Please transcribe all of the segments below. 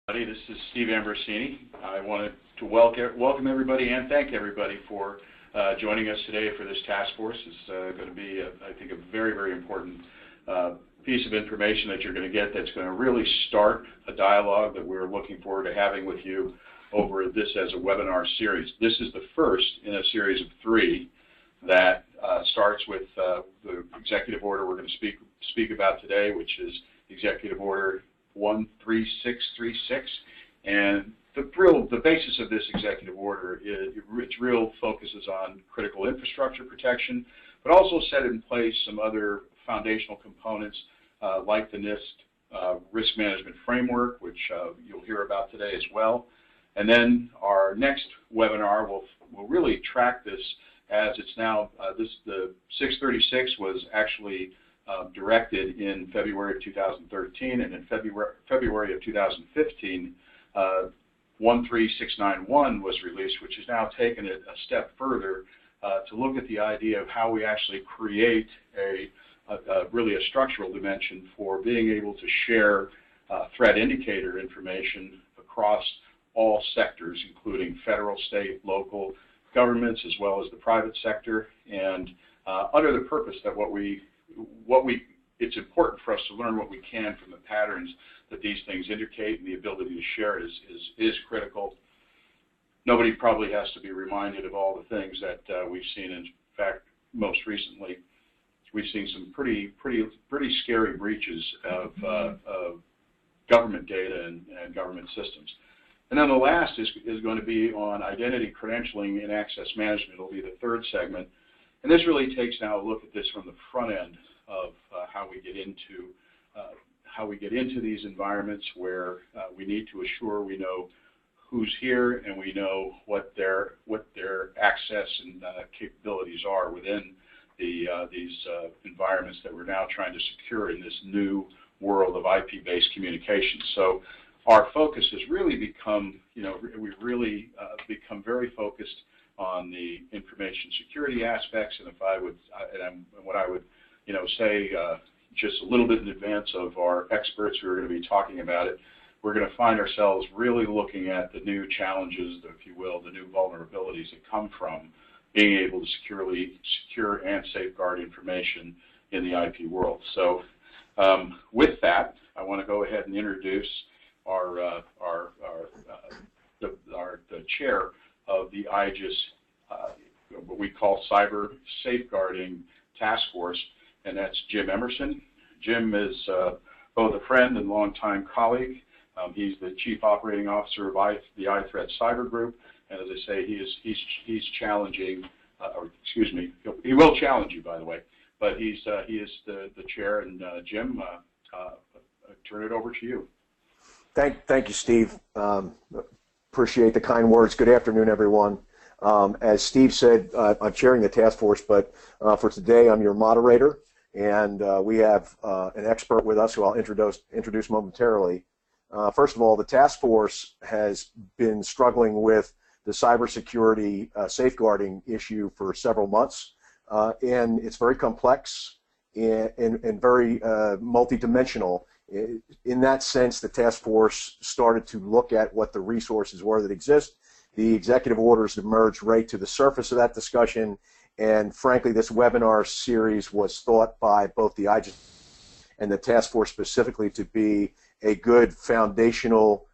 This is Steve Ambrosini. I wanted to welcome everybody and thank everybody for joining us today for this task force. It's going to be, I think, a very, very important piece of information that you're going to get that's going to really start a dialogue that we're looking forward to having with you over this as a webinar series. This is the first in a series of 3 that starts with the executive order we're going to speak about today, which is Executive Order 13636, and the basis of this executive order is its real focuses on critical infrastructure protection, but also set in place some other foundational components like the NIST risk management framework, which you'll hear about today as well. And then our next webinar will really track this as it's now the 636 was actually directed in February of 2013, and in February of 2015, 13691 was released, which has now taken it a step further to look at the idea of how we actually create really a structural dimension for being able to share threat indicator information across all sectors, including federal, state, local governments, as well as the private sector, and under the purpose that it's important for us to learn what we can from the patterns that these things indicate, and the ability to share it is critical. Nobody probably has to be reminded of all the things that we've seen. In fact, most recently, we've seen some pretty scary breaches of government data and government systems. And then the last is going to be on identity credentialing and access management. It'll be the third segment. And this really takes now a look at this from the front end of how we get into these environments where we need to assure we know who's here and we know what their access and capabilities are within these environments that we're now trying to secure in this new world of IP-based communication. So our focus has really become, we've really become very focused on the information security aspects, and what I would say just a little bit in advance of our experts who are going to be talking about it, we're going to find ourselves really looking at the new challenges, if you will, the new vulnerabilities that come from being able to secure and safeguard information in the IP world. So with that, I want to go ahead and introduce the chair of the IJIS, what we call Cyber Safeguarding Task Force, and that's Jim Emerson. Jim is both a friend and longtime colleague. He's the Chief Operating Officer of the iThreat Cyber Group, and as I say, he's challenging, or excuse me, he will challenge you, by the way, but he is the chair. And Jim, turn it over to you. Thank you, Steve. Appreciate the kind words. Good afternoon, everyone. As Steve said, I'm chairing the task force, but for today, I'm your moderator, and we have an expert with us who I'll introduce momentarily. First of all, the task force has been struggling with the cybersecurity safeguarding issue for several months, and it's very complex and very multidimensional. In that sense, the task force started to look at what the resources were that exist. The executive orders emerged right to the surface of that discussion, and frankly, this webinar series was thought by both the IJIS and the task force specifically to be a good foundational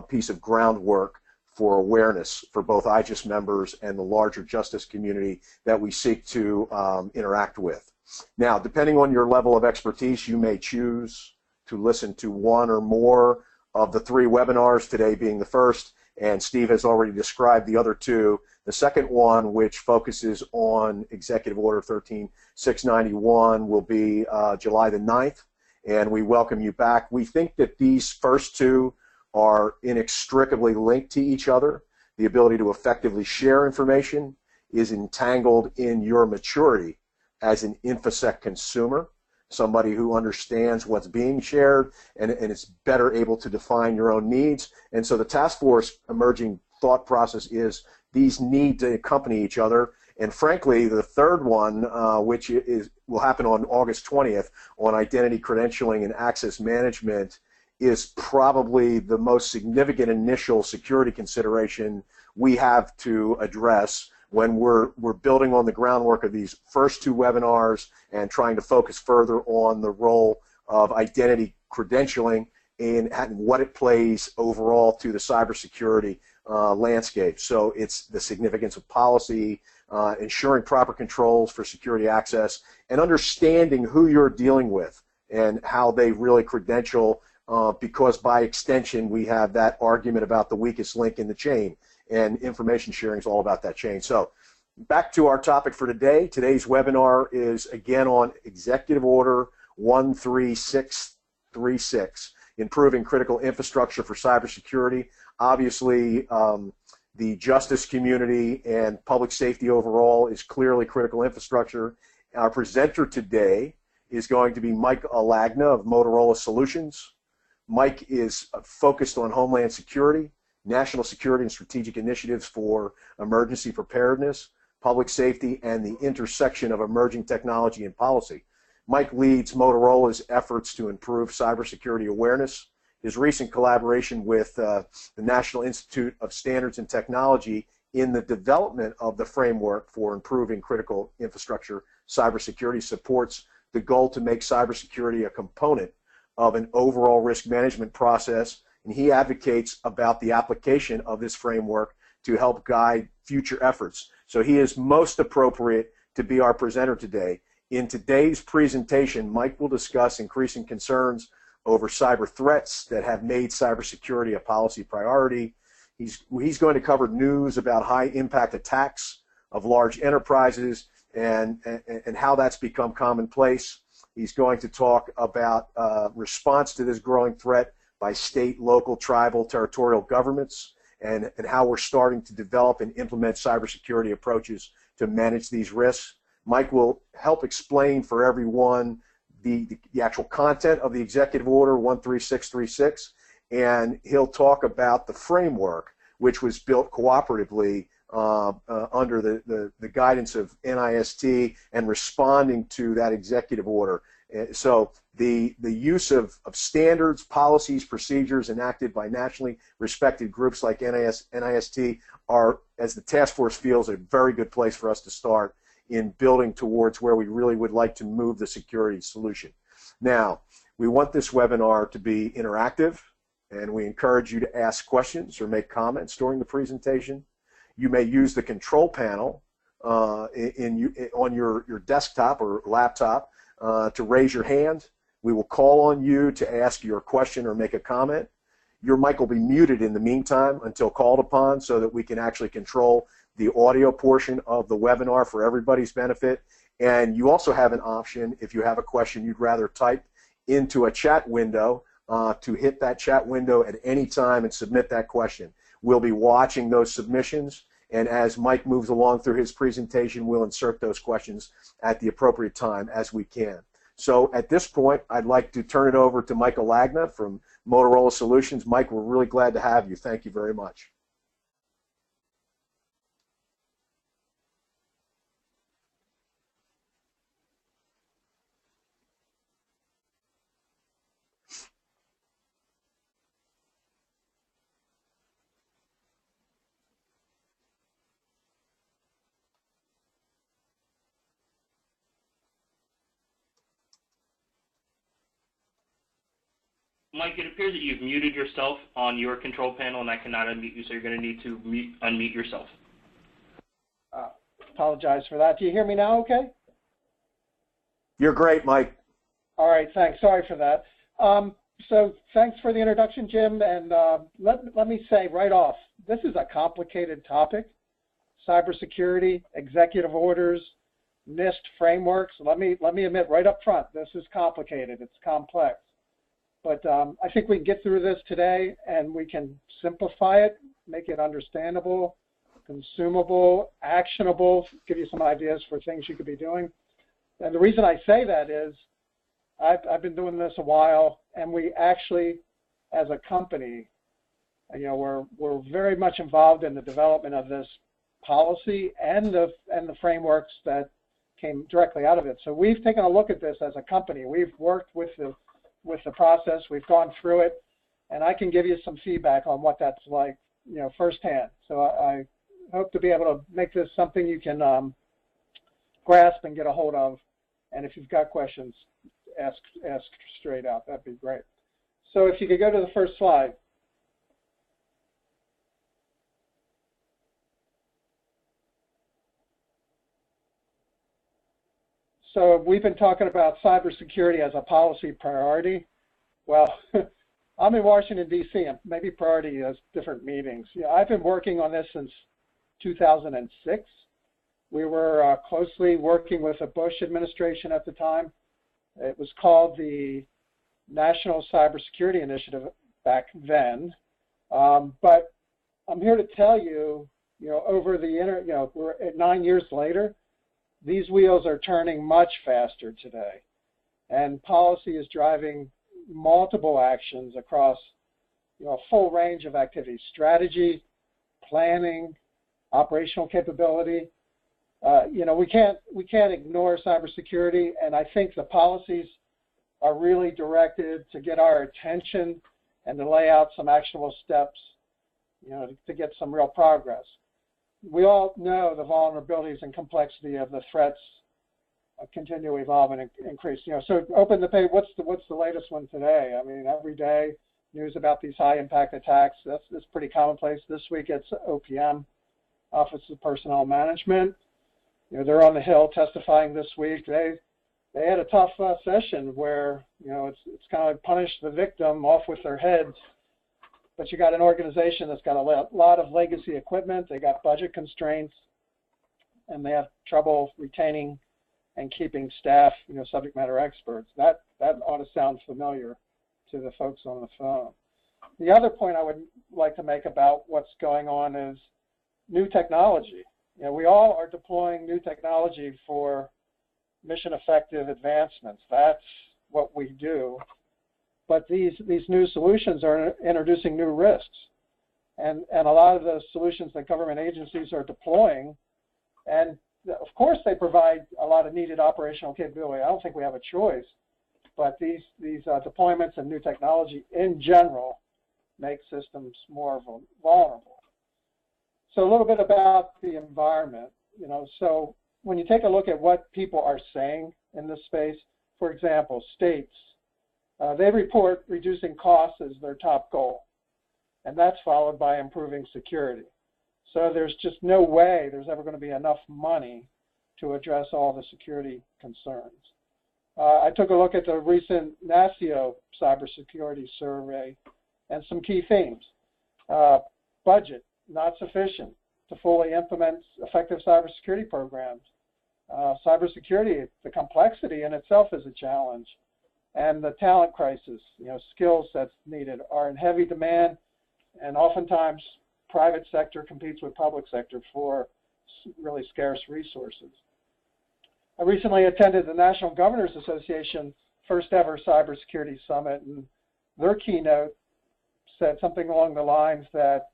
piece of groundwork for awareness for both IJIS members and the larger justice community that we seek to interact with. Now, depending on your level of expertise, you may choose to listen to one or more of the 3 webinars, today being the first, and Steve has already described the other 2. The second one, which focuses on Executive Order 13691, will be July the 9th, and we welcome you back. We think that these first 2 are inextricably linked to each other. The ability to effectively share information is entangled in your maturity as an InfoSec consumer, somebody who understands what's being shared and is better able to define your own needs. And so the task force emerging thought process is these need to accompany each other. And frankly, the third one, which will happen on August 20th on identity credentialing and access management, is probably the most significant initial security consideration we have to address when we're building on the groundwork of these first two webinars and trying to focus further on the role of identity credentialing and what it plays overall to the cybersecurity landscape. So it's the significance of policy, ensuring proper controls for security access, and understanding who you're dealing with and how they really credential, because by extension we have that argument about the weakest link in the chain, and information sharing is all about that chain. So back to our topic for today. Today's webinar is again on Executive Order 13636, Improving Critical Infrastructure for Cybersecurity. Obviously, the justice community and public safety overall is clearly critical infrastructure. Our presenter today is going to be Mike Alagna of Motorola Solutions. Mike is focused on Homeland Security, national security and strategic initiatives for emergency preparedness, public safety, and the intersection of emerging technology and policy. Mike leads Motorola's efforts to improve cybersecurity awareness. His recent collaboration with the National Institute of Standards and Technology in the development of the framework for improving critical infrastructure cybersecurity supports the goal to make cybersecurity a component of an overall risk management process, and he advocates about the application of this framework to help guide future efforts. So he is most appropriate to be our presenter today. In today's presentation, Mike will discuss increasing concerns over cyber threats that have made cybersecurity a policy priority. He's going to cover news about high-impact attacks of large enterprises and how that's become commonplace. He's going to talk about response to this growing threat by state, local, tribal, territorial governments, and how we're starting to develop and implement cybersecurity approaches to manage these risks. Mike will help explain for everyone the actual content of the Executive Order 13636, and he'll talk about the framework which was built cooperatively under the guidance of NIST and responding to that executive order. So the use of standards, policies, procedures enacted by nationally respected groups like NIST are, as the task force feels, a very good place for us to start in building towards where we really would like to move the security solution. Now, we want this webinar to be interactive, and we encourage you to ask questions or make comments during the presentation. You may use the control panel on your desktop or laptop to raise your hand. We will call on you to ask your question or make a comment. Your mic will be muted in the meantime until called upon so that we can actually control the audio portion of the webinar for everybody's benefit. And you also have an option, if you have a question you'd rather type into a chat window, to hit that chat window at any time and submit that question. We'll be watching those submissions, and as Mike moves along through his presentation, we'll insert those questions at the appropriate time as we can. So at this point, I'd like to turn it over to Mike Alagna from Motorola Solutions. Mike, we're really glad to have you. Thank you very much. Mike, it appears that you've muted yourself on your control panel, and I cannot unmute you, so you're going to need to unmute yourself. Apologize for that. Do you hear me now okay? You're great, Mike. All right, thanks. Sorry for that. So thanks for the introduction, Jim, and let me say right off, this is a complicated topic. Cybersecurity, executive orders, NIST frameworks. Let me admit right up front, this is complicated. It's complex. But I think we can get through this today, and we can simplify it, make it understandable, consumable, actionable, give you some ideas for things you could be doing. And the reason I say that is I've been doing this a while, and we actually, as a company, you know, we're very much involved in the development of this policy and the frameworks that came directly out of it. So we've taken a look at this as a company. We've worked with the process. We've gone through it. and I can give you some feedback on what that's like, firsthand. So I hope to be able to make this something you can grasp and get a hold of. And if you've got questions, ask straight out. That'd be great. So if you could go to the first slide. So we've been talking about cybersecurity as a policy priority. Well, I'm in Washington, D.C., and maybe priority has different meanings. I've been working on this since 2006. We were closely working with the Bush administration at the time. It was called the National Cybersecurity Initiative back then. But I'm here to tell you, over the we're at 9 years later, these wheels are turning much faster today. And policy is driving multiple actions across a full range of activities: strategy, planning, operational capability. We can't ignore cybersecurity, and I think the policies are really directed to get our attention and to lay out some actionable steps, to get some real progress. We all know the vulnerabilities and complexity of the threats continue to evolve and increase. So open the page. What's the latest one today? I mean, every day news about these high-impact attacks. That's pretty commonplace. This week it's OPM, Office of Personnel Management. They're on the Hill testifying this week. They had a tough session where it's kind of punished the victim off with their heads. But you got an organization that's got a lot of legacy equipment. They got budget constraints, and they have trouble retaining and keeping staff, subject matter experts. That ought to sound familiar to the folks on the phone. The other point I would like to make about what's going on is new technology. We all are deploying new technology for mission-effective advancements. That's what we do. But these new solutions are introducing new risks. And a lot of the solutions that government agencies are deploying, and of course they provide a lot of needed operational capability. I don't think we have a choice. But these deployments and new technology in general make systems more vulnerable. So a little bit about the environment. So when you take a look at what people are saying in this space, for example, states, they report reducing costs as their top goal, and that's followed by improving security. So there's just no way there's ever going to be enough money to address all the security concerns. I took a look at the recent NASCIO cybersecurity survey and some key themes. Budget, not sufficient to fully implement effective cybersecurity programs. Cybersecurity, the complexity in itself is a challenge. And the talent crisis, skill sets needed are in heavy demand, and oftentimes private sector competes with public sector for really scarce resources. I recently attended the National Governors Association first ever Cybersecurity Summit, and their keynote said something along the lines that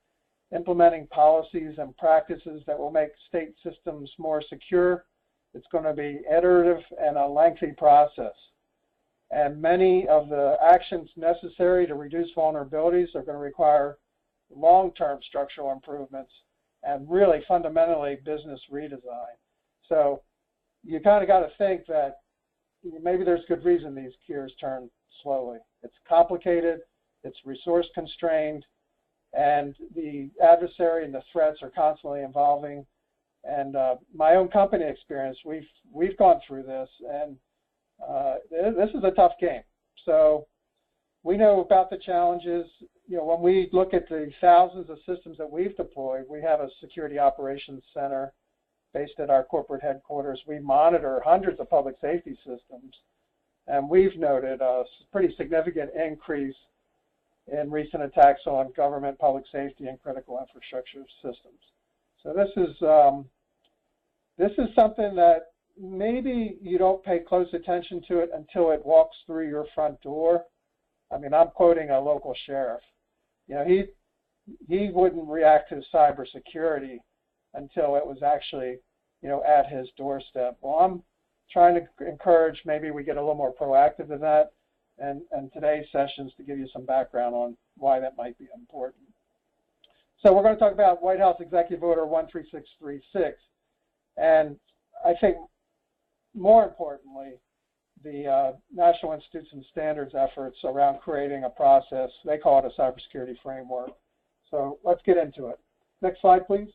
implementing policies and practices that will make state systems more secure, it's going to be iterative and a lengthy process. And many of the actions necessary to reduce vulnerabilities are going to require long-term structural improvements and really fundamentally business redesign. So you kind of got to think that maybe there's good reason these gears turn slowly. It's complicated, it's resource constrained, and the adversary and the threats are constantly evolving. And my own company experience, we've gone through this, and this is a tough game. So we know about the challenges. When we look at the thousands of systems that we've deployed, we have a security operations center based at our corporate headquarters. We monitor hundreds of public safety systems, and we've noted a pretty significant increase in recent attacks on government, public safety, and critical infrastructure systems. So this is something that maybe you don't pay close attention to it until it walks through your front door. I mean, I'm quoting a local sheriff. He wouldn't react to cybersecurity until it was actually, at his doorstep. Well, I'm trying to encourage maybe we get a little more proactive than that, and today's sessions to give you some background why that might be important. So we're going to talk about White House Executive Order 13636, and I think more importantly, the National Institutes and Standards efforts around creating a process. They call it a cybersecurity framework. So let's get into it. Next slide, please.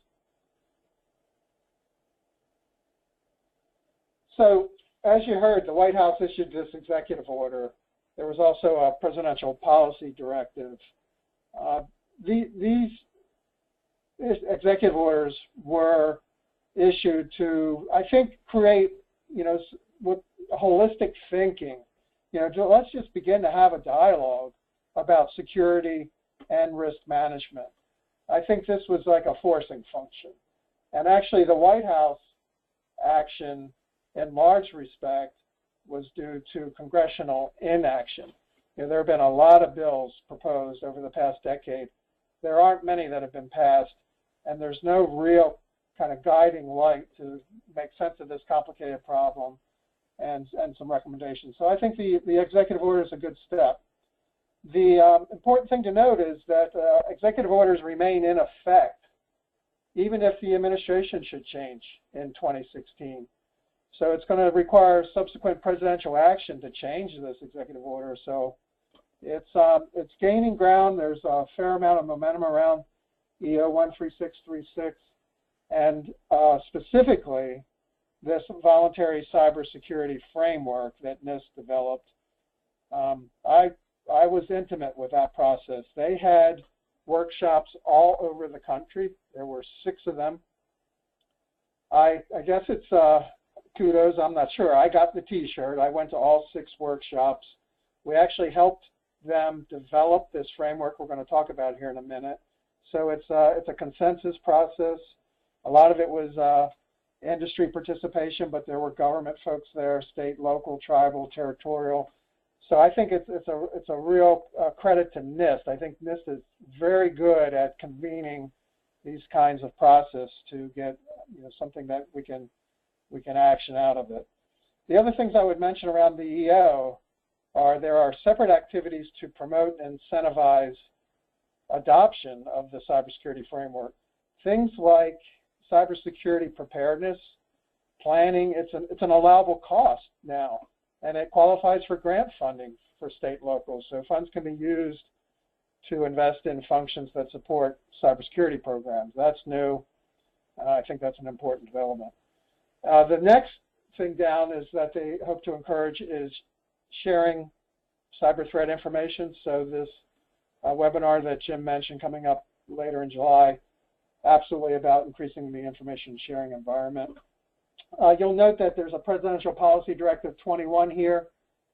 So as you heard, the White House issued this executive order. There was also a presidential policy directive. These executive orders were issued to, I think, create, with holistic thinking. Let's just begin to have a dialogue about security and risk management. I think this was like a forcing function. And actually, the White House action, in large respect, was due to congressional inaction. There have been a lot of bills proposed over the past decade. There aren't many that have been passed, and there's no real kind of guiding light to make sense of this complicated problem and some recommendations. So I think the executive order is a good step. The important thing to note is that executive orders remain in effect, even if the administration should change in 2016. So it's going to require subsequent presidential action to change this executive order. So it's gaining ground. There's a fair amount of momentum around EO 13636, and specifically this voluntary cybersecurity framework that NIST developed. I was intimate with that process. They had workshops all over the country. There were 6 of them. I guess it's kudos, I'm not sure. I got the t-shirt. I went to all 6 workshops. We actually helped them develop this framework we're going to talk about here in a minute. So it's a consensus process. A lot of it was industry participation, but there were government folks there, state, local, tribal, territorial. So I think it's a real credit to NIST. I think NIST is very good at convening these kinds of process to get something that we can action out of it. The other things I would mention around the EO are there are separate activities to promote and incentivize adoption of the cybersecurity framework. Things like cybersecurity preparedness, planning, it's an allowable cost now, and it qualifies for grant funding for state locals. So funds can be used to invest in functions that support cybersecurity programs. That's new. I think that's an important development. The next thing down is that they hope to encourage is sharing cyber threat information. So this webinar that Jim mentioned coming up later in July, absolutely about increasing the information sharing environment. You'll note that there's a Presidential Policy Directive 21 here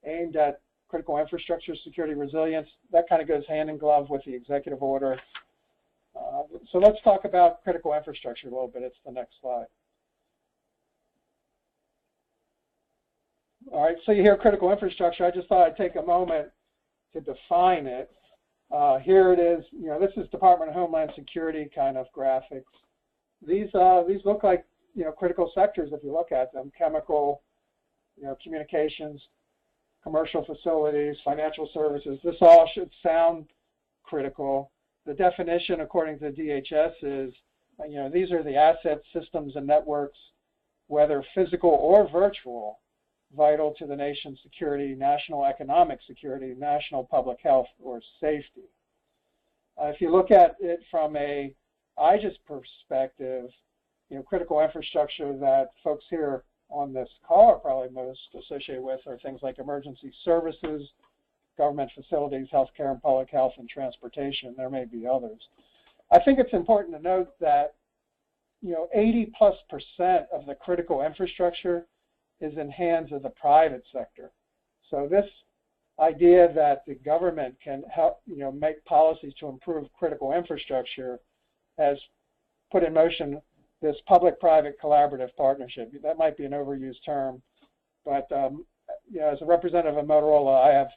aimed at critical infrastructure security resilience. That kind of goes hand in glove with the executive order. So let's talk about critical infrastructure a little bit. It's the next slide. All right, so you hear critical infrastructure. I just thought I'd take a moment to define it. Here it is. This is Department of Homeland Security kind of graphics. These look like critical sectors if you look at them: chemical, communications, commercial facilities, financial services. This all should sound critical. The definition, according to DHS, is these are the assets, systems, and networks, whether physical or virtual, vital to the nation's security, national economic security, national public health, or safety. If you look at it from a IJIS perspective, critical infrastructure that folks here on this call are probably most associated with are things like emergency services, government facilities, healthcare and public health, and transportation. There may be others. I think it's important to note that 80+% of the critical infrastructure is in hands of the private sector. So this idea that the government can help, make policies to improve critical infrastructure has put in motion this public-private collaborative partnership. That might be an overused term, but as a representative of Motorola, I have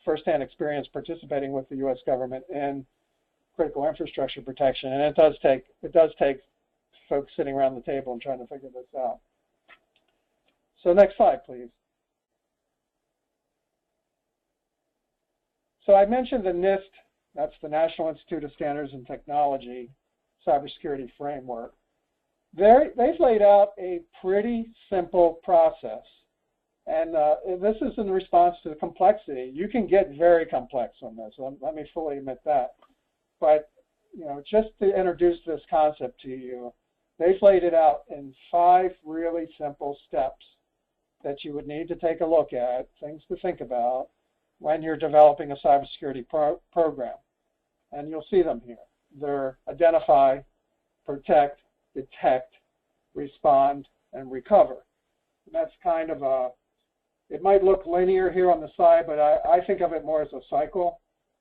firsthand experience participating with the U.S. government in critical infrastructure protection, and it does take folks sitting around the table and trying to figure this out. So next slide, please. So I mentioned the NIST That's the National Institute of Standards and Technology Cybersecurity Framework. They've laid out a pretty simple process. And this is in response to the complexity. You can get very complex on this. Let me fully admit that. But just to introduce this concept to you, they've laid it out in 5 really simple steps that you would need to take a look at, things to think about when you're developing a cybersecurity program. And you'll see them here. They're identify, protect, detect, respond, and recover. And that's kind of a, it might look linear here on the side, but I think of it more as a cycle.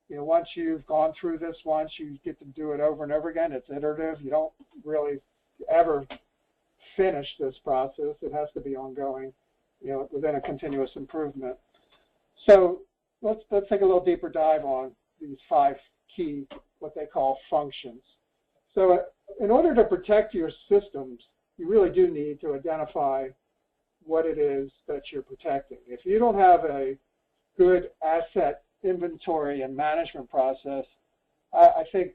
Once you've gone through this once, you get to do it over and over again. It's iterative. You don't really ever finish this process. It has to be ongoing, within a continuous improvement. So let's take a little deeper dive on these 5 key, what they call functions. So in order to protect your systems, you really do need to identify what it is that you're protecting. If you don't have a good asset inventory and management process, I think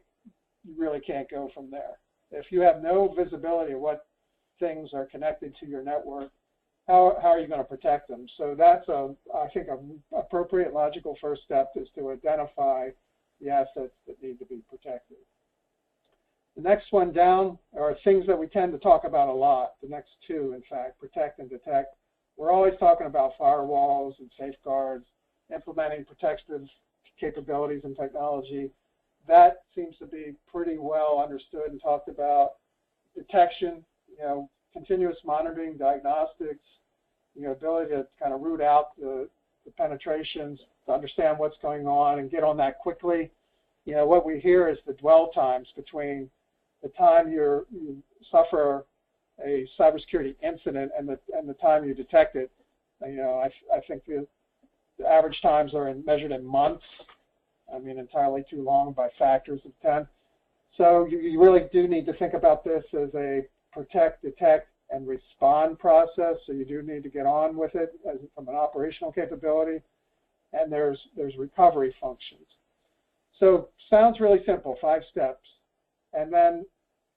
you really can't go from there. If you have no visibility of what things are connected to your network, how are you going to protect them? So that's, I think, an appropriate, logical first step is to identify the assets that need to be protected. The next one down are things that we tend to talk about a lot, the next 2, in fact, protect and detect. We're always talking about firewalls and safeguards, implementing protective capabilities and technology. That seems to be pretty well understood and talked about. Detection, continuous monitoring, diagnostics, ability to kind of root out the penetrations, to understand what's going on and get on that quickly. What we hear is the dwell times between the time you suffer a cybersecurity incident and the time you detect it. I think the average times are measured in months. I mean, entirely too long by factors of 10. So you really do need to think about this as a protect, detect, and respond process. So you do need to get on with it from an operational capability. And there's recovery functions. So sounds really simple, 5 steps. And then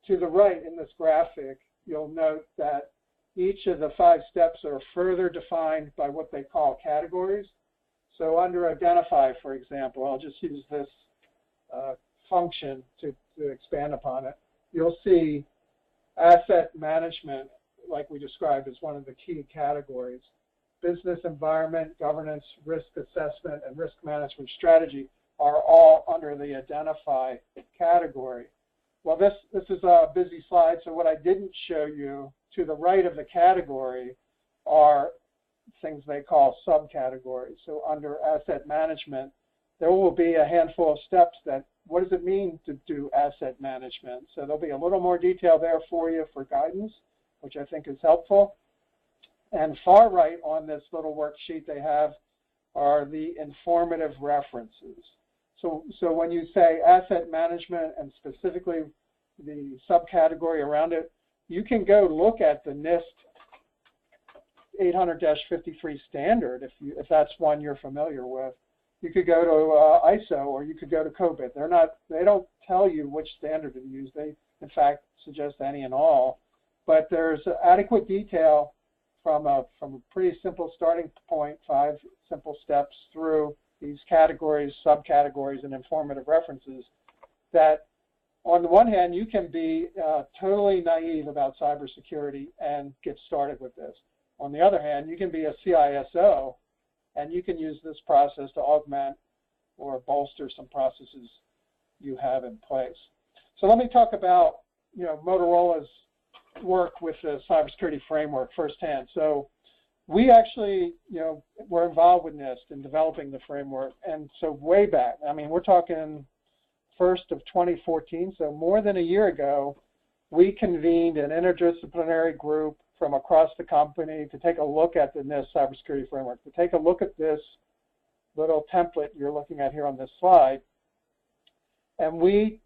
to the right in this graphic, you'll note that each of the 5 steps are further defined by what they call categories. So under identify, for example, I'll just use this function to expand upon it. You'll see asset management, like we described, as one of the key categories. Business environment, governance, risk assessment, and risk management strategy are all under the identify category. Well, this is a busy slide, so what I didn't show you to the right of the category are things they call subcategories. So under asset management, there will be a handful of steps that, what does it mean to do asset management? So there'll be a little more detail there for you for guidance, which I think is helpful. And far right on this little worksheet they have are the informative references. So when you say asset management and specifically the subcategory around it, you can go look at the NIST 800-53 standard if that's one you're familiar with. You could go to ISO or you could go to COBIT. They don't tell you which standard to use. They, in fact, suggest any and all. But there's adequate detail from a pretty simple starting point, 5 simple steps through these categories, subcategories, and informative references that, on the one hand, you can be totally naive about cybersecurity and get started with this. On the other hand, you can be a CISO, and you can use this process to augment or bolster some processes you have in place. So let me talk about Motorola's work with the cybersecurity framework firsthand. So we actually were involved with NIST in developing the framework, and so way back, I mean, we're talking 1st of 2014, so more than a year ago, we convened an interdisciplinary group from across the company to take a look at the NIST cybersecurity framework, to take a look at this little template you're looking at here on this slide. And we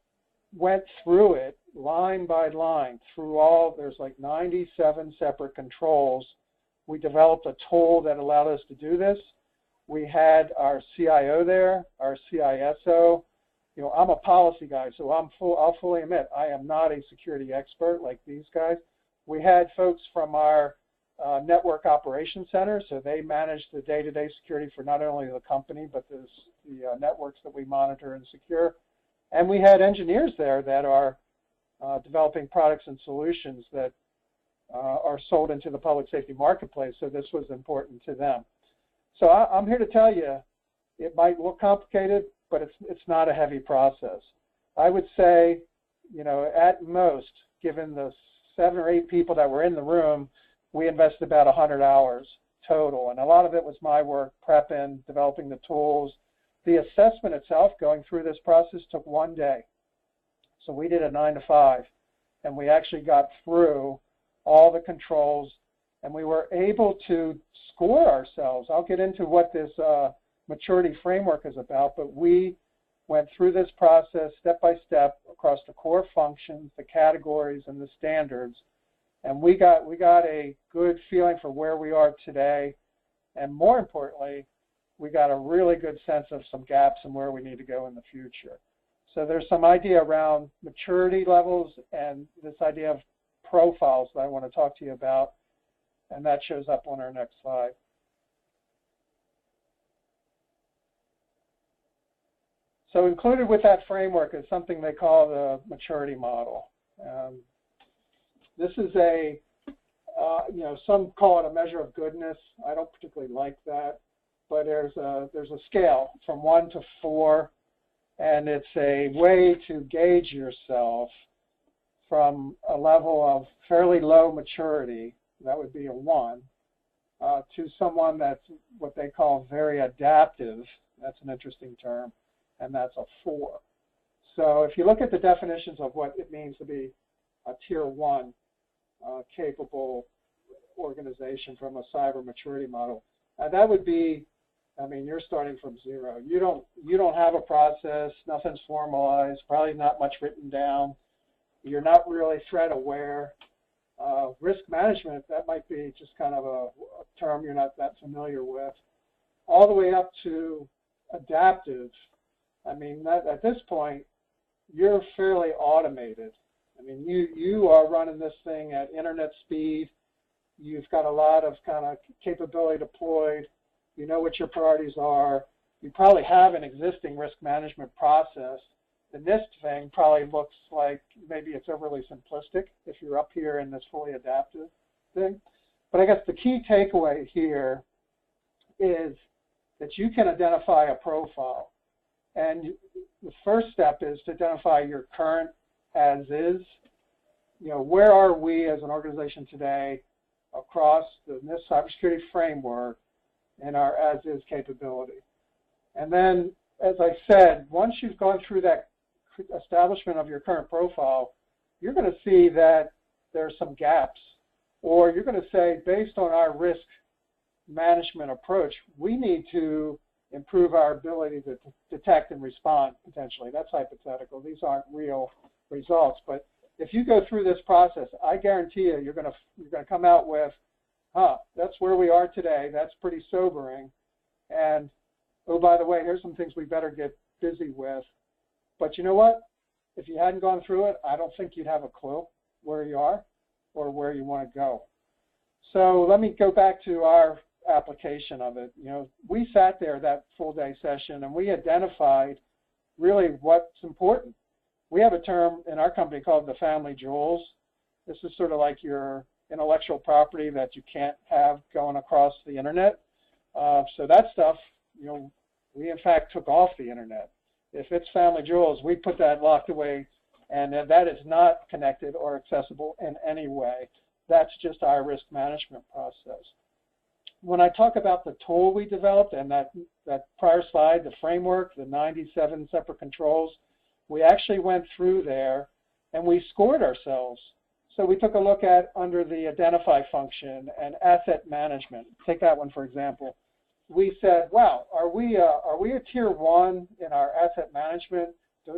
went through it line by line through there's like 97 separate controls. We developed a tool that allowed us to do this. We had our CIO there, our CISO, I'm a policy guy, so I'll fully admit I am not a security expert like these guys. We had folks from our network operations center, so they manage the day-to-day security for not only the company, but the networks that we monitor and secure. And we had engineers there that are developing products and solutions that are sold into the public safety marketplace, so this was important to them. So I'm here to tell you, it might look complicated, but it's not a heavy process. I would say, at most, given the 7 or 8 people that were in the room, we invested about 100 hours total, and a lot of it was my work, prepping, developing the tools. The assessment itself, going through this process, took 1 day. So we did a 9 to 5, and we actually got through all the controls, and we were able to score ourselves. I'll get into what this maturity framework is about, but we went through this process step by step across the core functions, the categories, and the standards, and we got a good feeling for where we are today, and more importantly, we got a really good sense of some gaps and where we need to go in the future. So there's some idea around maturity levels and this idea of profiles that I want to talk to you about, and that shows up on our next slide. So included with that framework is something they call the maturity model. This is some call it a measure of goodness. I don't particularly like that, but there's a scale from 1 to 4, and it's a way to gauge yourself from a level of fairly low maturity, that would be a 1, to someone that's what they call very adaptive. That's an interesting term, and that's a 4. So if you look at the definitions of what it means to be a tier 1 capable organization from a cyber maturity model, that would be, you're starting from 0. You don't have a process, nothing's formalized, probably not much written down. You're not really threat aware. Risk management, that might be just kind of a term you're not that familiar with. All the way up to adaptive. At this point, you're fairly automated. You are running this thing at internet speed. You've got a lot of kind of capability deployed. You know what your priorities are. You probably have an existing risk management process. The NIST thing probably looks like maybe it's overly simplistic if you're up here in this fully adaptive thing. But I guess the key takeaway here is that you can identify a profile. And the first step is to identify your current as-is. Where are we as an organization today across the NIST cybersecurity framework and our as-is capability? And then, as I said, once you've gone through that establishment of your current profile, you're going to see that there's some gaps, or you're going to say, based on our risk management approach, we need to improve our ability to detect and respond potentially. That's hypothetical. These aren't real results. But if you go through this process, I guarantee you're going to come out with, that's where we are today. That's pretty sobering. And, oh, by the way, here's some things we better get busy with. But you know what? If you hadn't gone through it, I don't think you'd have a clue where you are or where you want to go. So let me go back to our application of it. We sat there that full day session and we identified really what's important. We have a term in our company called the family jewels. This is sort of like your intellectual property that you can't have going across the internet. So that stuff, we in fact took off the internet. If it's family jewels, we put that locked away, and that is not connected or accessible in any way. That's just our risk management process. When I talk about the tool we developed and that prior slide, the framework, the 97 separate controls, we actually went through there and we scored ourselves. So we took a look at under the identify function and asset management. Take that one for example. We said, wow, are we a tier 1 in our asset management?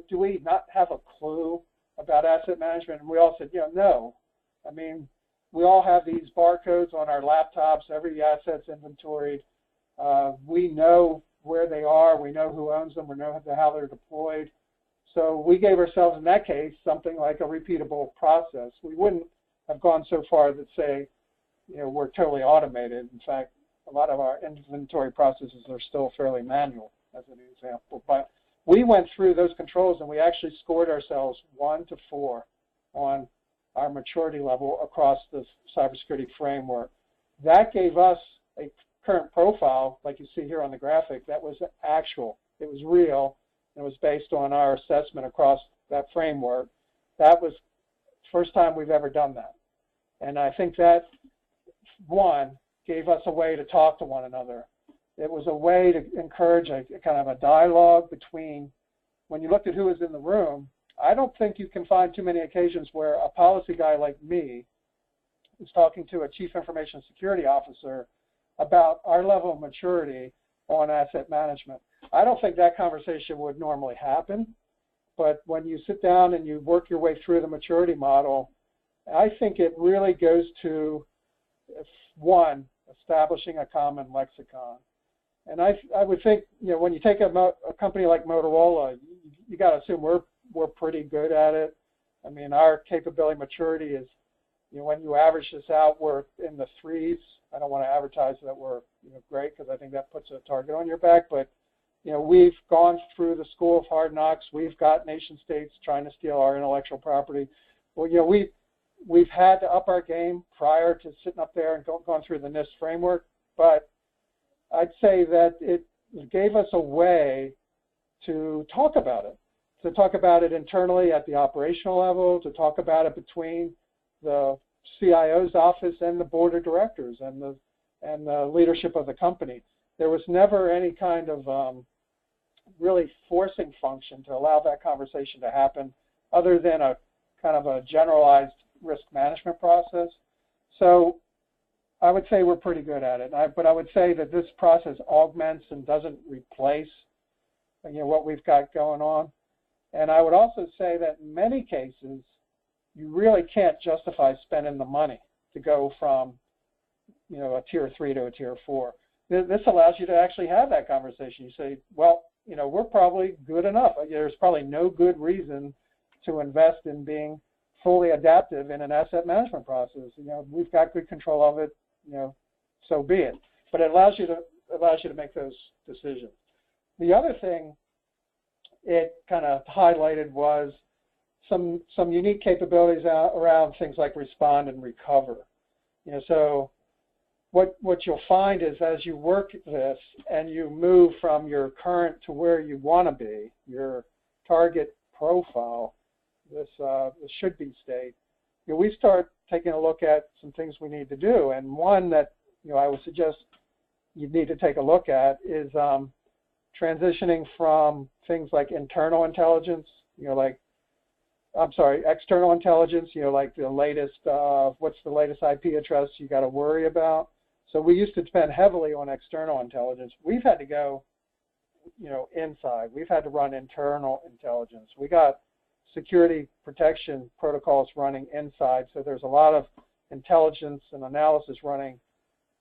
Do we not have a clue about asset management? And we all said, no. We all have these barcodes on our laptops. Every asset's inventoried. We know where they are. We know who owns them. We know how they're deployed. So we gave ourselves, in that case, something like a repeatable process. We wouldn't have gone so far that say, we're totally automated. In fact, a lot of our inventory processes are still fairly manual, as an example. But we went through those controls and we actually scored ourselves 1 to 4 on our maturity level across the cybersecurity framework. That gave us a current profile, like you see here on the graphic, that was actual. It was real. It was based on our assessment across that framework. That was the first time we've ever done that. And I think that, one, gave us a way to talk to one another. It was a way to encourage a kind of a dialogue between, when you looked at who was in the room, I don't think you can find too many occasions where a policy guy like me is talking to a chief information security officer about our level of maturity on asset management. I don't think that conversation would normally happen, but when you sit down and you work your way through the maturity model, I think it really goes to, one, establishing a common lexicon. And I would think, when you take a company like Motorola, you got to assume we're pretty good at it. I mean, our capability maturity is, when you average this out, we're in the 3s. I don't want to advertise that we're great, because I think that puts a target on your back. But we've gone through the school of hard knocks. We've got nation states trying to steal our intellectual property. Well, we've had to up our game prior to sitting up there and going through the NIST framework. But I'd say that it gave us a way to talk about it internally at the operational level, to talk about it between the CIO's office and the board of directors and the leadership of the company. There was never any kind of really forcing function to allow that conversation to happen, other than a kind of a generalized risk management process. So I would say we're pretty good at it. But I would say that this process augments and doesn't replace what we've got going on. And I would also say that in many cases, you really can't justify spending the money to go from a tier 3 to a tier 4. This allows you to actually have that conversation. You say, well, we're probably good enough. There's probably no good reason to invest in being fully adaptive in an asset management process. We've got good control of it. So be it. But it allows you to make those decisions. The other thing it kind of highlighted was some unique capabilities around things like respond and recover. So what you'll find is, as you work this and you move from your current to where you want to be, your target profile, this should be state, we start taking a look at some things we need to do. And one that I would suggest you need to take a look at is transitioning from things like internal intelligence, external intelligence, like the latest, what's the latest IP address you got to worry about. So we used to depend heavily on external intelligence. We've had to go, inside. We've had to run internal intelligence. We got security protection protocols running inside, so there's a lot of intelligence and analysis running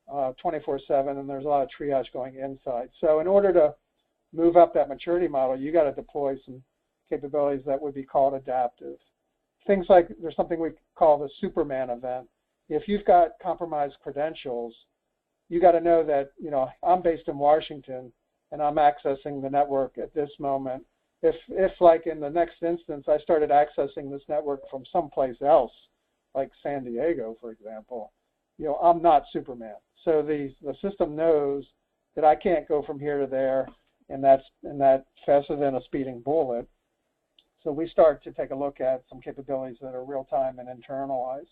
24/7, and there's a lot of triage going inside. So in order to move up that maturity model, you got to deploy some capabilities that would be called adaptive. Things like, there's something we call the Superman event. If you've got compromised credentials, you got to know that, I'm based in Washington and I'm accessing the network at this moment. If like in the next instance, I started accessing this network from someplace else, like San Diego, for example, I'm not Superman. So the system knows that I can't go from here to there, and that's faster than a speeding bullet. So we start to take a look at some capabilities that are real-time and internalized.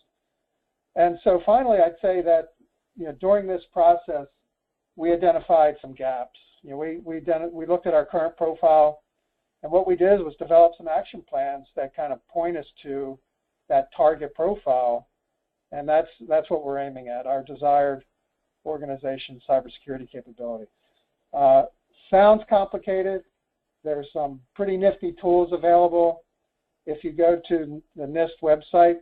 And so finally, I'd say that during this process, we identified some gaps. We looked at our current profile, and what we did was develop some action plans that kind of point us to that target profile, and that's what we're aiming at, our desired organization cybersecurity capability. Sounds complicated. There's some pretty nifty tools available. If you go to the NIST website,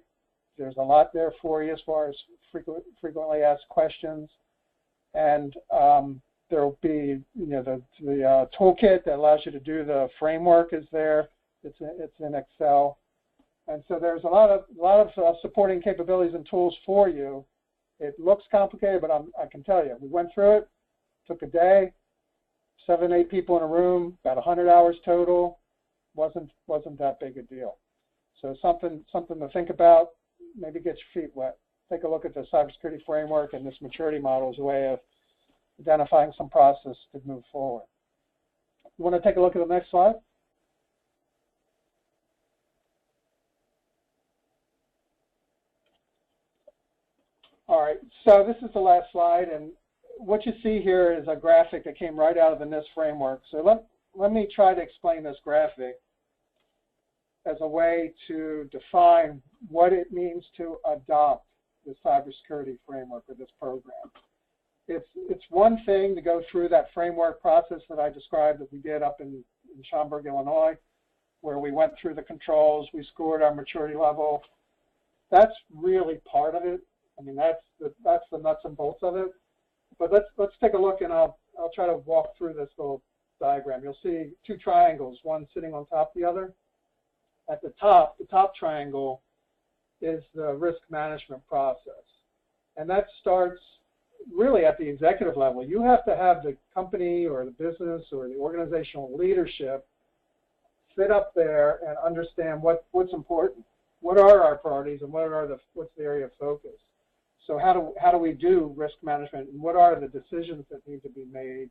there's a lot there for you as far as frequently asked questions. And there will be, the toolkit that allows you to do the framework is there. It's in Excel. And so there's a lot of supporting capabilities and tools for you. It looks complicated, but I can tell you, we went through it, took a day, 7, 8 people in a room, about 100 hours total. Wasn't that big a deal. So something to think about. Maybe get your feet wet. Take a look at the cybersecurity framework, and this maturity model is a way of identifying some process to move forward. You want to take a look at the next slide? All right, so this is the last slide, and what you see here is a graphic that came right out of the NIST framework. So let me try to explain this graphic as a way to define what it means to adopt the cybersecurity framework or this program. It's one thing to go through that framework process that I described that we did up in Schaumburg, Illinois, where we went through the controls, we scored our maturity level. That's really part of it. I mean, that's the nuts and bolts of it. But let's take a look, and I'll try to walk through this little diagram. You'll see 2 triangles, one sitting on top of the other. At the top triangle is the risk management process. And that starts really at the executive level. You have to have the company or the business or the organizational leadership sit up there and understand what's important. What are our priorities and what's the area of focus? So how do we do risk management, and what are the decisions that need to be made?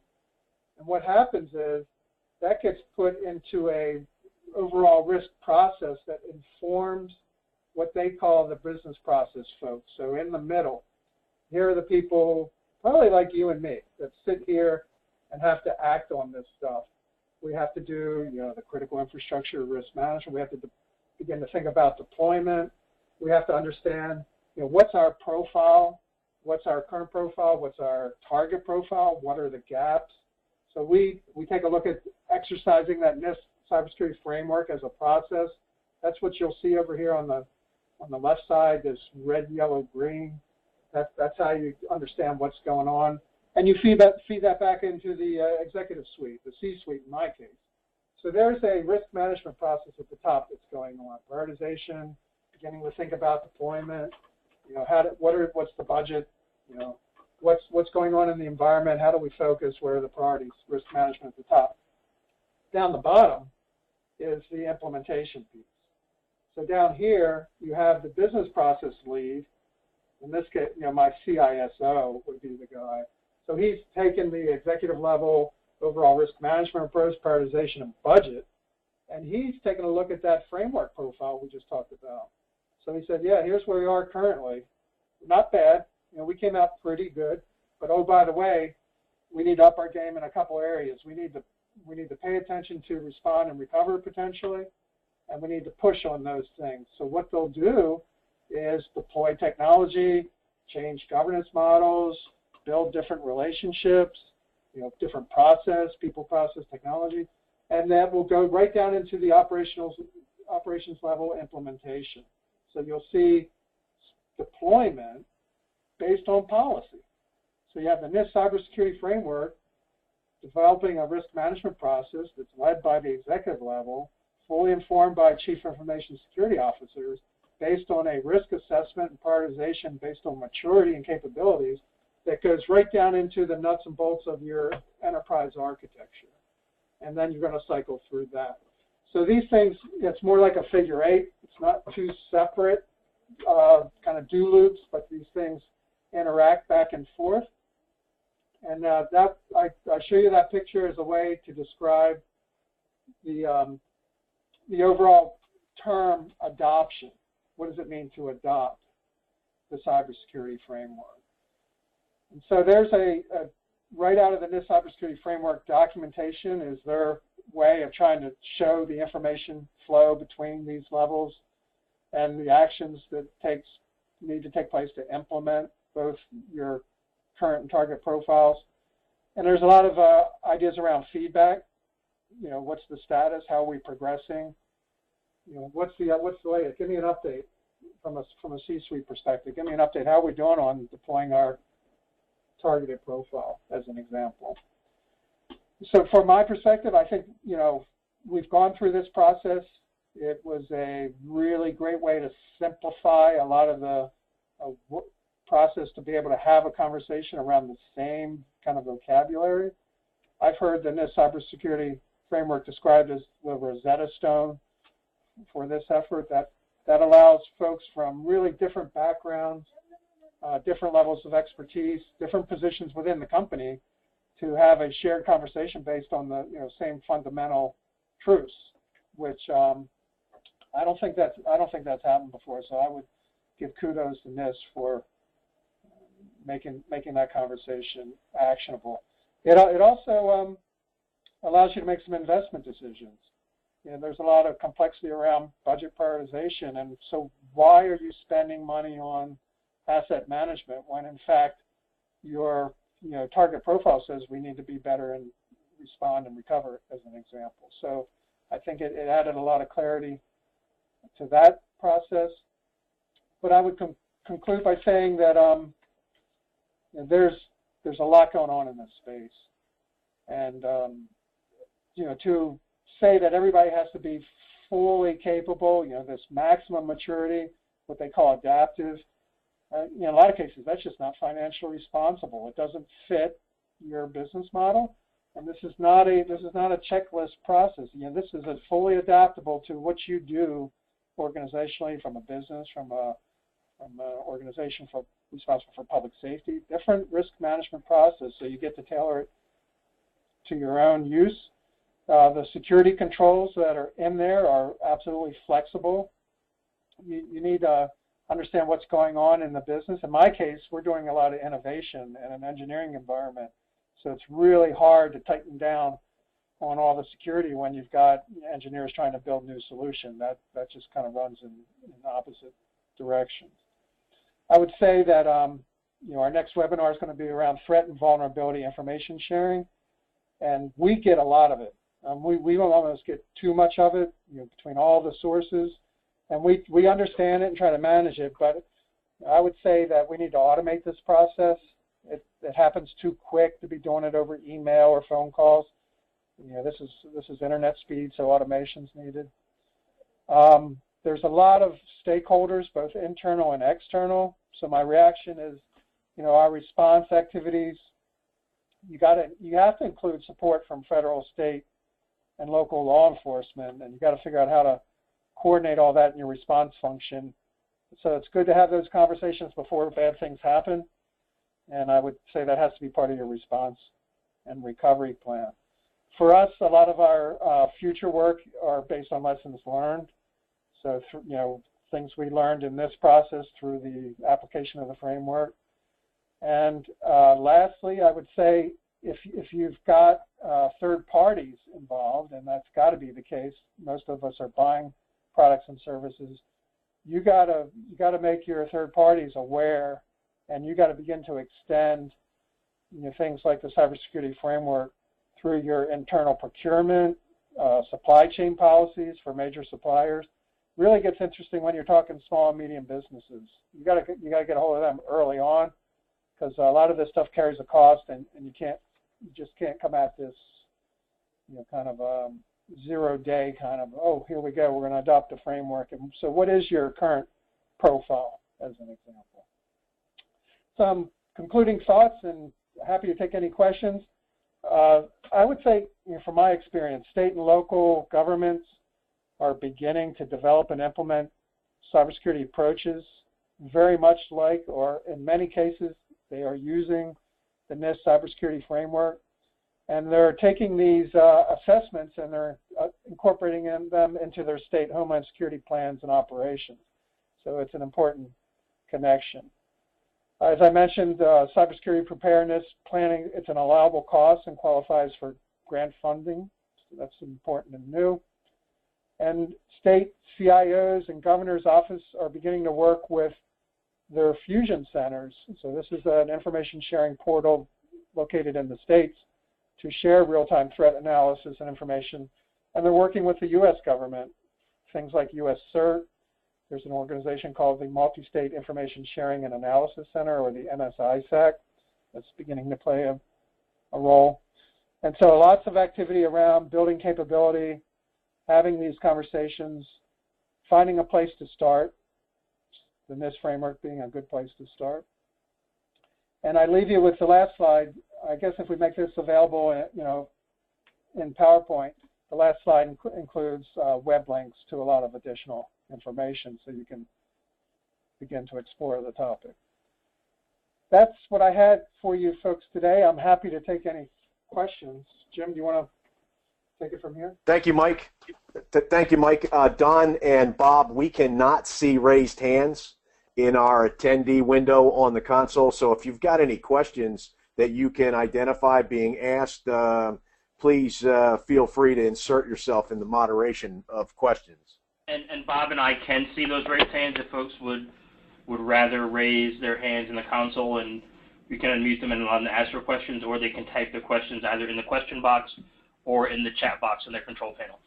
And what happens is that gets put into a overall risk process that informs what they call the business process folks. So in the middle, here are the people, probably like you and me, that sit here and have to act on this stuff. We have to do, the critical infrastructure risk management. We have to begin to think about deployment. We have to understand, what's our profile, what's our current profile, what's our target profile, what are the gaps. So we take a look at exercising that NIST cybersecurity framework as a process. That's what you'll see over here on the left side, this red, yellow, green. That's how you understand what's going on. And you feed that back into the executive suite, the C-suite in my case. So there's a risk management process at the top that's going on. Prioritization, beginning to think about deployment, what's the budget, what's going on in the environment, how do we focus, where are the priorities, risk management at the top. Down the bottom is the implementation piece. So down here, you have the business process lead. In this case, my CISO would be the guy. So he's taken the executive level overall risk management approach, prioritization, and budget, and he's taken a look at that framework profile we just talked about. So he said, yeah, here's where we are currently. Not bad. We came out pretty good. But oh, by the way, we need to up our game in a couple areas. We need to pay attention to respond and recover potentially, and we need to push on those things. So what they'll do is deploy technology, change governance models, build different relationships, different process, people, process, technology, and that will go right down into the operations level implementation. So you'll see deployment based on policy. So you have the NIST cybersecurity framework developing a risk management process that's led by the executive level, fully informed by chief information security officers, based on a risk assessment and prioritization based on maturity and capabilities that goes right down into the nuts and bolts of your enterprise architecture. And then you're going to cycle through that. So these things, it's more like a figure 8. It's not two separate kind of do loops, but these things interact back and forth. And I show you that picture as a way to describe the overall term adoption. What does it mean to adopt the cybersecurity framework? And so there's right out of the NIST cybersecurity framework documentation is their way of trying to show the information flow between these levels and the actions that need to take place to implement both your current and target profiles. And there's a lot of ideas around feedback. What's the status? How are we progressing? What's the latest? Give me an update from a C-suite perspective. Give me an update. How are we doing on deploying our targeted profile, as an example? So from my perspective, I think, we've gone through this process. It was a really great way to simplify a lot of the process to be able to have a conversation around the same kind of vocabulary. I've heard the NIST Cybersecurity Framework described as the Rosetta Stone for this effort that allows folks from really different backgrounds, different levels of expertise, different positions within the company to have a shared conversation based on the same fundamental truths, which I don't think that's happened before. So I would give kudos to NIST for making that conversation actionable. It also allows you to make some investment decisions. There's a lot of complexity around budget prioritization, and so why are you spending money on asset management when in fact your target profile says we need to be better and respond and recover, as an example. So I think it added a lot of clarity to that process. But I would conclude by saying that there's a lot going on in this space, and to say that everybody has to be fully capable, this maximum maturity, what they call adaptive. In a lot of cases, that's just not financially responsible. It doesn't fit your business model, and this is not a checklist process. This is a fully adaptable to what you do organizationally, from a business, from an organization responsible for public safety. Different risk management process, so you get to tailor it to your own use. The security controls that are in there are absolutely flexible. You need to understand what's going on in the business. In my case, we're doing a lot of innovation in an engineering environment, so it's really hard to tighten down on all the security when you've got engineers trying to build new solutions. That just kind of runs in opposite directions. I would say that our next webinar is going to be around threat and vulnerability information sharing, and we get a lot of it. We don't almost get too much of it between all the sources, and we understand it and try to manage it, but I would say that we need to automate this process. It happens too quick to be doing it over email or phone calls. This is internet speed, so automation's needed. There's a lot of stakeholders, both internal and external, so my reaction is, our response activities, you have to include support from federal, state, and local law enforcement, and you got to figure out how to coordinate all that in your response function. So it's good to have those conversations before bad things happen, and I would say that has to be part of your response and recovery plan. For us, a lot of our future work are based on lessons learned. So things we learned in this process through the application of the framework. And lastly, I would say if you've got third parties involved, and that's got to be the case, most of us are buying products and services, you got to make your third parties aware, and you got to begin to extend things like the cybersecurity framework through your internal procurement, supply chain policies for major suppliers. Really gets interesting when you're talking small and medium businesses. You got to get a hold of them early on, because a lot of this stuff carries a cost, and you just can't come at this kind of 0-day kind of, oh, here we go, we're going to adopt a framework. And so what is your current profile, as an example? Some concluding thoughts, and happy to take any questions. I would say, from my experience, state and local governments are beginning to develop and implement cybersecurity approaches very much like, or in many cases, they are using the NIST Cybersecurity Framework, and they're taking these assessments and they're incorporating them into their state homeland security plans and operations. So it's an important connection. As I mentioned, cybersecurity preparedness planning, it's an allowable cost and qualifies for grant funding. So that's important and new. And state CIOs and governor's office are beginning to work with their fusion centers. So this is an information sharing portal located in the states to share real-time threat analysis and information. And they're working with the U.S. government, things like U.S. CERT. There's an organization called the Multi-State Information Sharing and Analysis Center, or the MSISAC, that's beginning to play a role. And so lots of activity around building capability, having these conversations, finding a place to start, the NIST framework being a good place to start. And I leave you with the last slide. I guess if we make this available, in PowerPoint, the last slide includes web links to a lot of additional information so you can begin to explore the topic. That's what I had for you folks today. I'm happy to take any questions. Jim, do you want to take it from here? Thank you, Mike. Thank you, Mike. Don and Bob, we cannot see raised hands in our attendee window on the console. So if you've got any questions that you can identify being asked, please feel free to insert yourself in the moderation of questions. And Bob and I can see those raised hands if folks would rather raise their hands in the console, and we can unmute them and allow them to ask for questions, or they can type their questions either in the question box or in the chat box in their control panel.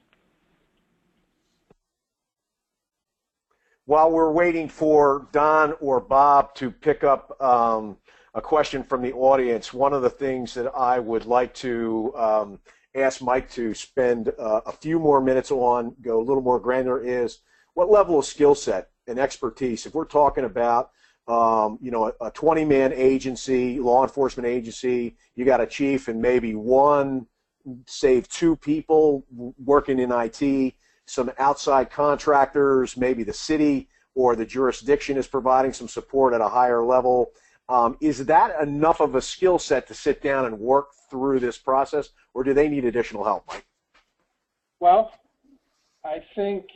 While we're waiting for Don or Bob to pick up a question from the audience, one of the things that I would like to ask Mike to spend a few more minutes on, go a little more granular, is what level of skill set and expertise, if we're talking about a 20-man agency, law enforcement agency, you got a chief and maybe one, save two people working in IT, some outside contractors, maybe the city or the jurisdiction is providing some support at a higher level. Is that enough of a skill set to sit down and work through this process, or do they need additional help, Mike? Well, I think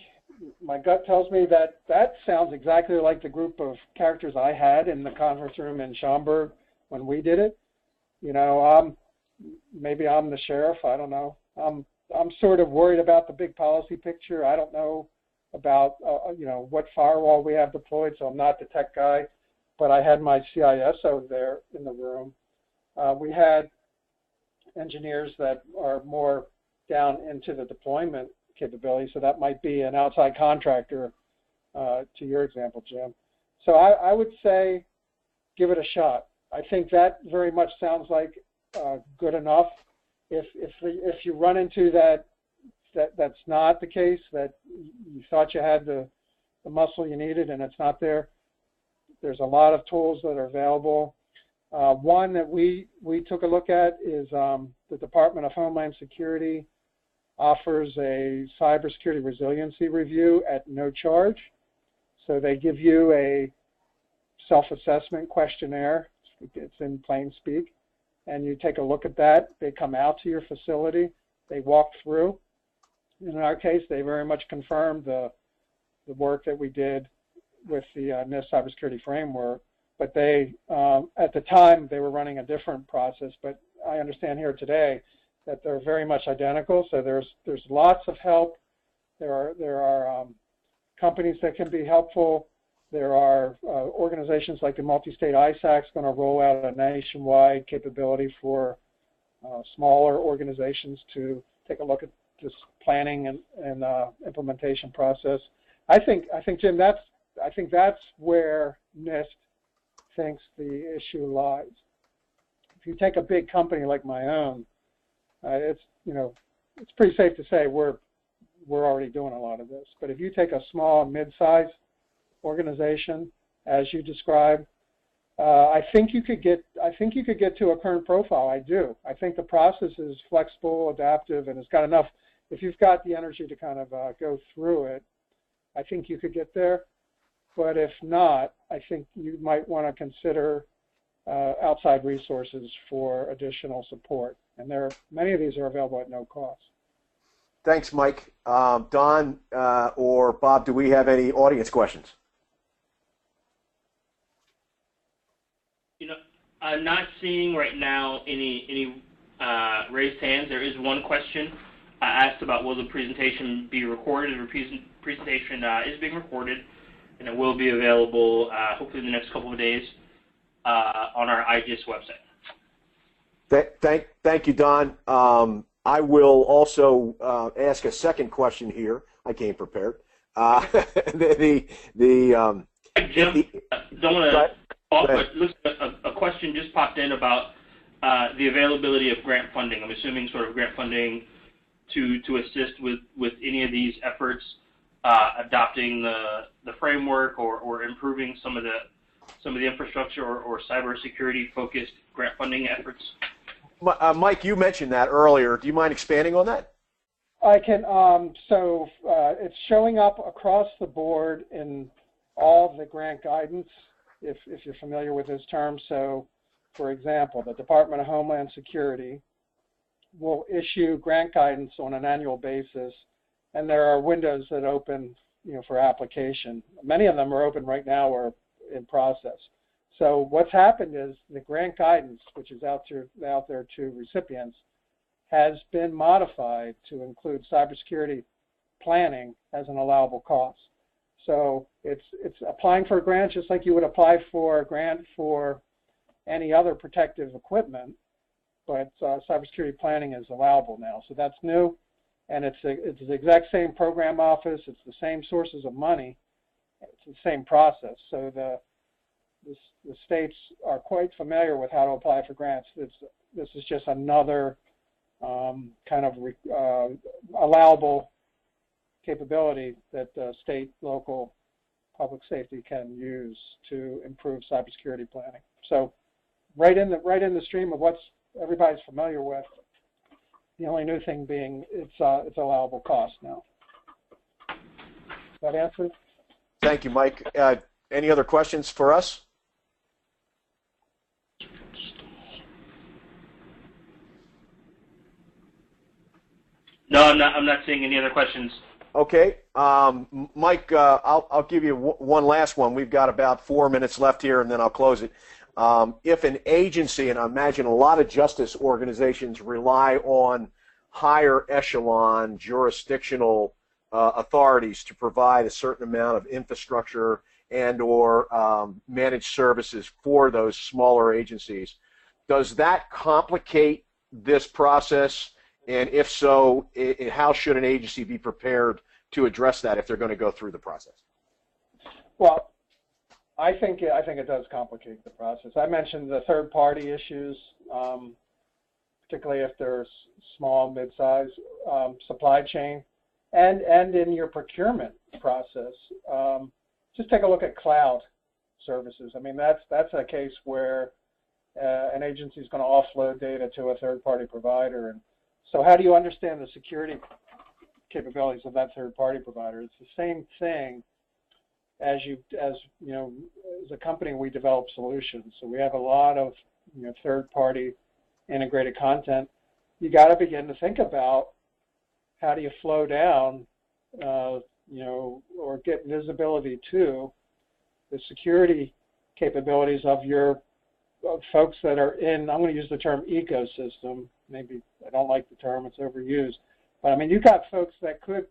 my gut tells me that sounds exactly like the group of characters I had in the conference room in Schaumburg when we did it. Maybe I'm the sheriff, I don't know. I'm sort of worried about the big policy picture. I don't know about, what firewall we have deployed, so I'm not the tech guy, but I had my CISO there in the room. We had engineers that are more down into the deployment capability, so that might be an outside contractor, to your example, Jim. So I would say give it a shot. I think that very much sounds like good enough. If you run into that's not the case, that you thought you had the muscle you needed and it's not there, there's a lot of tools that are available. One that we took a look at is the Department of Homeland Security offers a cybersecurity resiliency review at no charge. So they give you a self-assessment questionnaire. It's in plain speak. And you take a look at that. They come out to your facility. They walk through. In our case, they very much confirmed the work that we did with the NIST Cybersecurity Framework. But they, at the time, they were running a different process. But I understand here today that they're very much identical. So there's lots of help. There are companies that can be helpful. There are organizations like the multi-state ISAC going to roll out a nationwide capability for smaller organizations to take a look at this planning and implementation process. I think Jim, I think that's where NIST thinks the issue lies. If you take a big company like my own, it's pretty safe to say we're already doing a lot of this. But if you take a small and mid-sized organization, as you described, I think you could get to a current profile. I do. I think the process is flexible, adaptive, and it's got enough. If you've got the energy to kind of go through it, I think you could get there. But if not, I think you might want to consider outside resources for additional support. And many of these are available at no cost. Thanks, Mike. Don or Bob, do we have any audience questions? I'm not seeing right now any raised hands. There is one question asked about will the presentation be recorded. The presentation is being recorded, and it will be available hopefully in the next couple of days on our IJIS website. Thank you, Don. I will also ask a second question here. I came prepared. Jim, don't want to off, but looks a question just popped in about the availability of grant funding. I'm assuming sort of grant funding to assist with any of these efforts, adopting the framework or improving some of the infrastructure or cybersecurity focused grant funding efforts? Mike, you mentioned that earlier. Do you mind expanding on that? I can. It's showing up across the board in all of the grant guidance, if you're familiar with those terms. So, for example, the Department of Homeland Security will issue grant guidance on an annual basis, and there are windows that open, for application. Many of them are open right now or in process. So what's happened is the grant guidance, which is out there to recipients, has been modified to include cybersecurity planning as an allowable cost. So it's applying for a grant just like you would apply for a grant for any other protective equipment, but cybersecurity planning is allowable now. So that's new, and it's the exact same program office. It's the same sources of money. It's the same process. So the states are quite familiar with how to apply for grants. This is just another kind of allowable capability that state, local, public safety can use to improve cybersecurity planning. So right in the stream of what's everybody's familiar with. The only new thing being it's allowable cost now. That answer? Thank you, Mike. Any other questions for us? No, I'm not seeing any other questions. Okay, Mike, I'll give you one last one. We've got about 4 minutes left here, and then I'll close it. If an agency, and I imagine a lot of justice organizations rely on higher echelon jurisdictional authorities to provide a certain amount of infrastructure and or managed services for those smaller agencies, does that complicate this process? And if so, how should an agency be prepared to address that if they're going to go through the process? Well, I think it does complicate the process. I mentioned the third-party issues, particularly if there's small, mid-size supply chain, and in your procurement process. Just take a look at cloud services. I mean, that's a case where an agency is going to offload data to a third-party provider, and so how do you understand the security capabilities of that third-party provider? It's the same thing as a company, we develop solutions. So we have a lot of third-party integrated content. You got to begin to think about how do you flow down, or get visibility to the security capabilities of your folks that are in, I'm going to use the term ecosystem. Maybe I don't like the term, it's overused. But I mean, you've got folks that could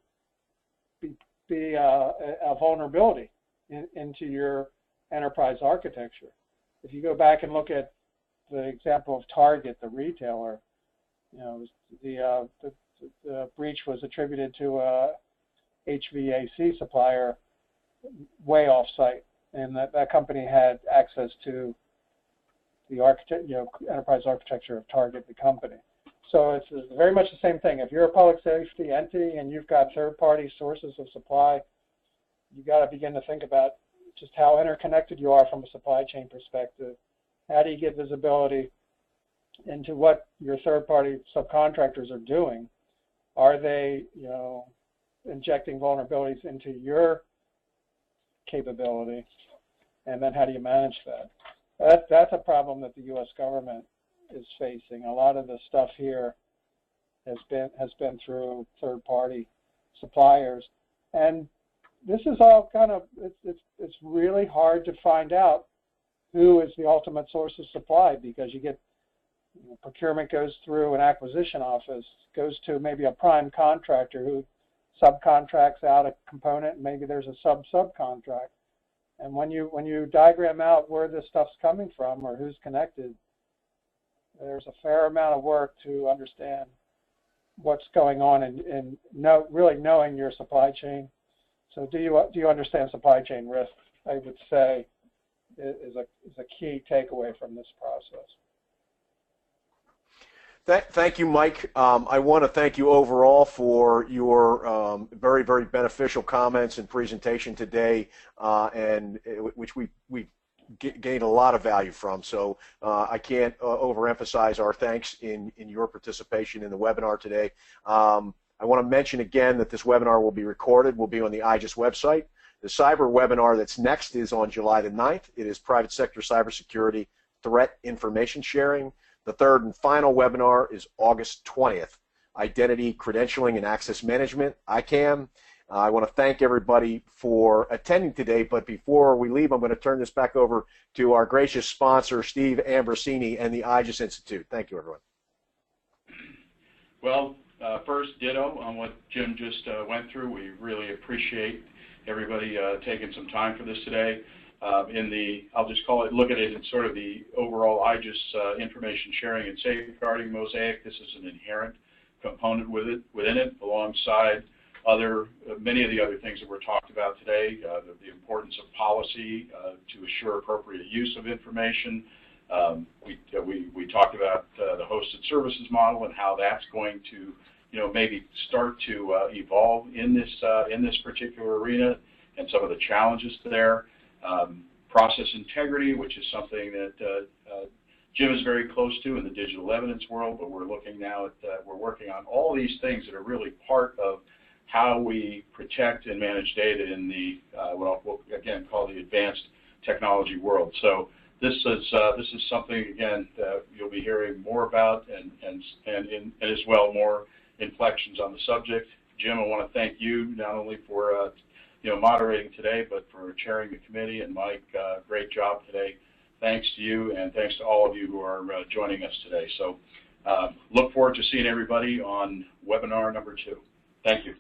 be a vulnerability into your enterprise architecture. If you go back and look at the example of Target, the retailer, the breach was attributed to a HVAC supplier way off-site, and that company had access to the enterprise architecture of Target, the company. So it's very much the same thing. If you're a public safety entity and you've got third-party sources of supply, you got to begin to think about just how interconnected you are from a supply chain perspective. How do you get visibility into what your third-party subcontractors are doing? Are they, injecting vulnerabilities into your capability? And then how do you manage that? That's a problem that the U.S. government is facing. A lot of the stuff here has been through third-party suppliers, and this is all kind of it's really hard to find out who is the ultimate source of supply, because you get procurement goes through an acquisition office, goes to maybe a prime contractor who subcontracts out a component, and maybe there's a subcontract. And when you diagram out where this stuff's coming from or who's connected, there's a fair amount of work to understand what's going on and really knowing your supply chain. So do you understand supply chain risk? I would say is a key takeaway from this process. Thank you, Mike. I want to thank you overall for your very, very beneficial comments and presentation today, and which we gained a lot of value from. So I can't overemphasize our thanks in your participation in the webinar today. I want to mention again that this webinar will be recorded, will be on the IJIS website. The cyber webinar that's next is on July the 9th. It is Private Sector Cybersecurity Threat Information Sharing. The third and final webinar is August 20th, Identity, Credentialing, and Access Management, ICAM. I want to thank everybody for attending today, but before we leave, I'm going to turn this back over to our gracious sponsor, Steve Ambrosini, and the IJIS Institute. Thank you, everyone. Well, first, ditto on what Jim just went through. We really appreciate everybody taking some time for this today. I'll just call it, look at it in sort of the overall IJIS information sharing and safeguarding mosaic. This is an inherent component within it, alongside many of the other things that were talked about today, the importance of policy to assure appropriate use of information. We talked about the hosted services model and how that's going to, maybe start to evolve in this particular arena, and some of the challenges there. Process integrity, which is something that Jim is very close to in the digital evidence world, but we're looking now at, we're working on all these things that are really part of how we protect and manage data in the, what we'll again call the advanced technology world. So this is something, again, that you'll be hearing more about, and as well more inflections on the subject. Jim, I want to thank you not only for moderating today, but for chairing the committee, and Mike, great job today. Thanks to you, and thanks to all of you who are joining us today. So look forward to seeing everybody on webinar number 2. Thank you.